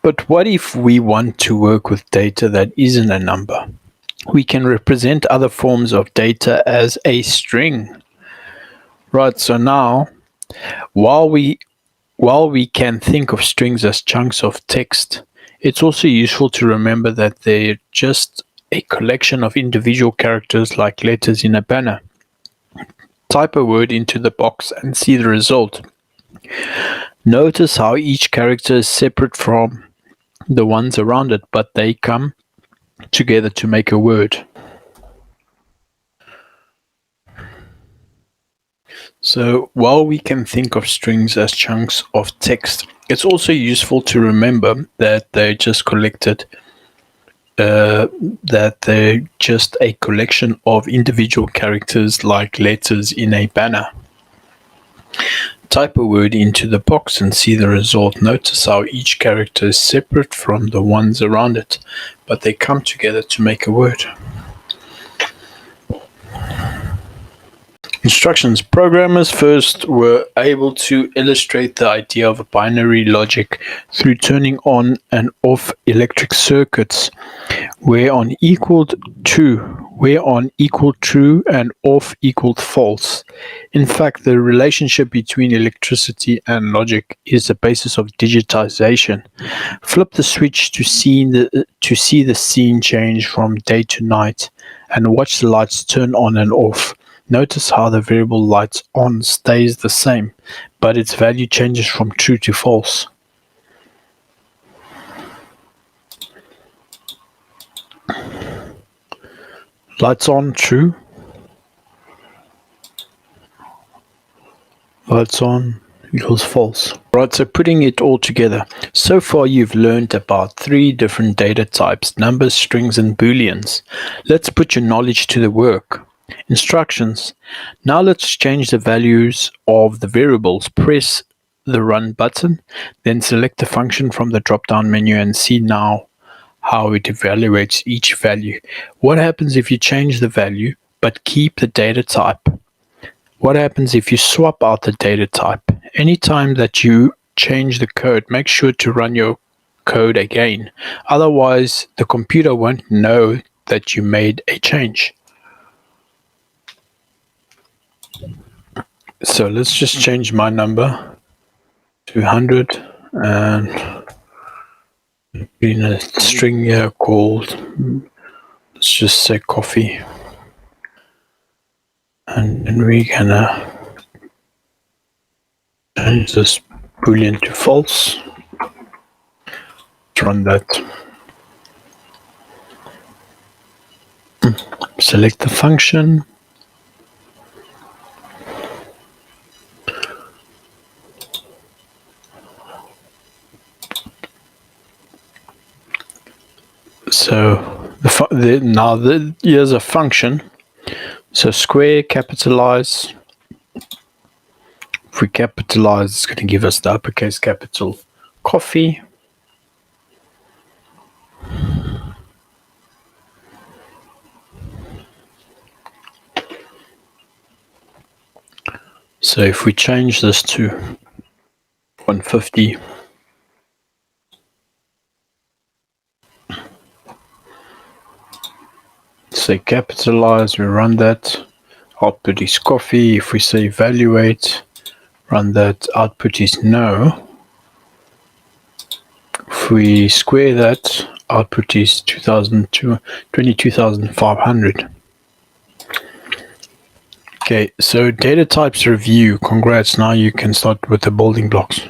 But what if we want to work with data that isn't a number? We can represent other forms of data as a string. Right, so now, while we can think of strings as chunks of text, it's also useful to remember that they're just a collection of individual characters like letters in a banner. Type a word into the box and see the result. Notice how each character is separate from the ones around it, but they come together to make a word. So while we can think of strings as chunks of text, it's also useful to remember that that they're just a collection of individual characters like letters in a banner. Type a word into the box and see the result. Notice how each character is separate from the ones around it, but they come together to make a word. Instructions. Programmers first were able to illustrate the idea of a binary logic through turning on and off electric circuits where on equaled true and off equaled false. In fact, the relationship between electricity and logic is the basis of digitization. Flip the switch to see the scene change from day to night and watch the lights turn on and off. Notice how the variable lights on stays the same, but its value changes from true to false. Lights on, true. Lights on equals false. Right, so putting it all together. So far you've learned about 3 different data types: numbers, strings, and booleans. Let's put your knowledge to the work. Instructions. Now let's change the values of the variables. Press the Run button, then select the function from the drop-down menu and see now how it evaluates each value. What happens if you change the value but keep the data type? What happens if you swap out the data type? Anytime that you change the code, make sure to run your code again. Otherwise, the computer won't know that you made a change. So let's just change my number to 100 and in a string here called, let's just say coffee. And then we're gonna change this boolean to false. Let's run that. Select the function. So here's a function. So square, capitalize. If we capitalize, it's going to give us the uppercase capital coffee. So if we change this to 150, say capitalize, we run that, output is coffee. If we say evaluate, run that, output is no. If we square that, output is 22,500. Okay, so data types review. Congrats, now you can start with the building blocks.